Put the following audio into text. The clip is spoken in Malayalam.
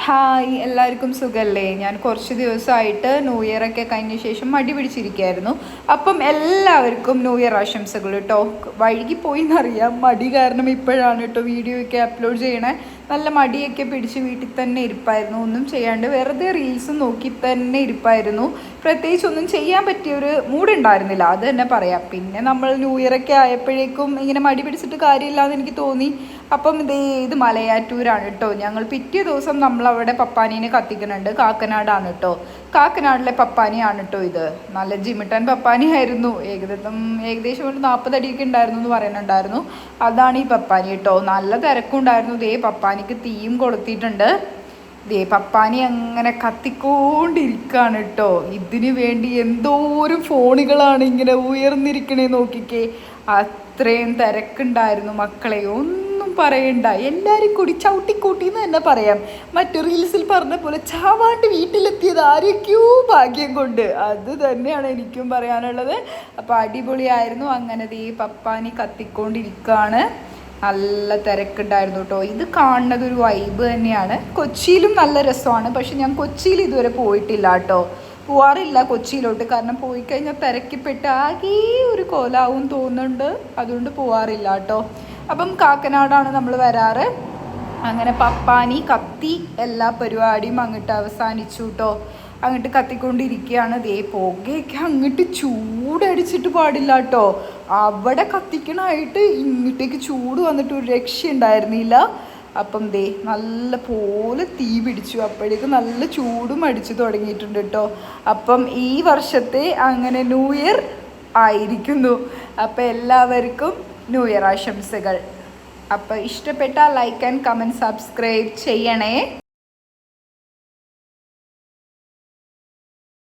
ഹായ്, എല്ലാവർക്കും സുഖമല്ലേ? ഞാൻ കുറച്ച് ദിവസമായിട്ട് ന്യൂ ഇയർ ഒക്കെ കഴിഞ്ഞ ശേഷം മടി പിടിച്ചിരിക്കുകയായിരുന്നു. അപ്പം എല്ലാവർക്കും ന്യൂ ഇയർ ആശംസകൾ കേട്ടോ. വൈകിപ്പോയി എന്നറിയാം, മടി കാരണം ഇപ്പോഴാണ് കേട്ടോ വീഡിയോ ഒക്കെ അപ്ലോഡ് ചെയ്യണേ. നല്ല മടിയൊക്കെ പിടിച്ച് വീട്ടിൽ തന്നെ ഇരിപ്പായിരുന്നു, ഒന്നും ചെയ്യാണ്ട് വെറുതെ റീൽസ് നോക്കി തന്നെ ഇരിപ്പായിരുന്നു. പ്രത്യേകിച്ച് ഒന്നും ചെയ്യാൻ പറ്റിയൊരു മൂഡുണ്ടായിരുന്നില്ല, അത് തന്നെ പറയാം. പിന്നെ നമ്മൾ ന്യൂ ഇയറൊക്കെ ആയപ്പോഴേക്കും ഇങ്ങനെ മടി പിടിച്ചിട്ട് കാര്യമില്ലാന്ന് എനിക്ക് തോന്നി. അപ്പം ഇത് മലയാറ്റൂരാണ് കേട്ടോ. ഞങ്ങൾ പിറ്റേ ദിവസം നമ്മളവിടെ പപ്പാനീനെ കത്തിക്കുന്നുണ്ട്. കാക്കനാടാണ് കേട്ടോ, കാക്കനാടിലെ പപ്പാനിയാണ് കേട്ടോ ഇത്. നല്ല ജിമിട്ടൻ പപ്പാനിയായിരുന്നു. ഏകദേശം ഒരു 40 അടിയൊക്കെ ഉണ്ടായിരുന്നു എന്ന് പറയുന്നുണ്ടായിരുന്നു. അതാണ് ഈ പപ്പാനി കേട്ടോ. നല്ല തിരക്കുണ്ടായിരുന്നു. പപ്പാനിക്ക് തീയും കൊളുത്തിയിട്ടുണ്ട്. പപ്പാനി അങ്ങനെ കത്തിക്കൊണ്ടിരിക്കുകയാണ് കേട്ടോ. ഇതിന് വേണ്ടി എന്തോരം ഫോണുകളാണ് ഇങ്ങനെ ഉയർന്നിരിക്കണേ, നോക്കിക്കേ. അത്രയും തിരക്കുണ്ടായിരുന്നു മക്കളെ, ഒന്നും പറയണ്ട. എല്ലാവരും കൂടി ചവിട്ടിക്കൂട്ടിന്ന് തന്നെ പറയാം. മറ്റു റീൽസിൽ പറഞ്ഞ പോലെ ചാവാണ്ട് വീട്ടിലെത്തിയത് ആരൊക്കെയോ ഭാഗ്യം കൊണ്ട്. അത് തന്നെയാണ് എനിക്കും പറയാനുള്ളത്. അപ്പോൾ അടിപൊളിയായിരുന്നു. അങ്ങനെ പപ്പാനി കത്തിക്കൊണ്ടിരിക്കുകയാണ്. നല്ല തിരക്കുണ്ടായിരുന്നു കേട്ടോ. ഇത് കാണുന്നത് ഒരു വൈബ് തന്നെയാണ്. കൊച്ചിയിലും നല്ല രസമാണ്, പക്ഷെ ഞാൻ കൊച്ചിയിൽ ഇതുവരെ പോയിട്ടില്ല കേട്ടോ. പോവാറില്ല കൊച്ചിയിലോട്ട്, കാരണം പോയി കഴിഞ്ഞാൽ തിരക്കിപ്പെട്ട് ആകെ ഒരു കോലാവും തോന്നുന്നുണ്ട്. അതുകൊണ്ട് പോവാറില്ല കേട്ടോ. അപ്പം കാക്കനാടാണ് നമ്മൾ വരാറ്. അങ്ങനെ പപ്പാനി കത്തി എല്ലാ പരിപാടിയും അങ്ങോട്ട് അവസാനിച്ചു കേട്ടോ. അങ്ങോട്ട് കത്തിക്കൊണ്ടിരിക്കുകയാണ്. പുകയൊക്കെ അങ്ങോട്ട് ചൂടടിച്ചിട്ട് പാടില്ല കേട്ടോ. അവിടെ കത്തിക്കണമായിട്ട് ഇങ്ങോട്ടേക്ക് ചൂട് വന്നിട്ട് ഒരു രക്ഷ ഉണ്ടായിരുന്നില്ല. അപ്പം നല്ല പോലെ തീ പിടിച്ചു. അപ്പോഴേക്കും നല്ല ചൂടും അടിച്ചു തുടങ്ങിയിട്ടുണ്ട് കേട്ടോ. അപ്പം ഈ വർഷത്തെ അങ്ങനെ ന്യൂ ഇയർ ആയിരിക്കുന്നു. അപ്പം എല്ലാവർക്കും ന്യൂ ഇയർ ആശംസകൾ. അപ്പോൾ ഇഷ്ടപ്പെട്ടാൽ ലൈക്ക് ആൻഡ് കമൻറ്റ് സബ്സ്ക്രൈബ് ചെയ്യണേ.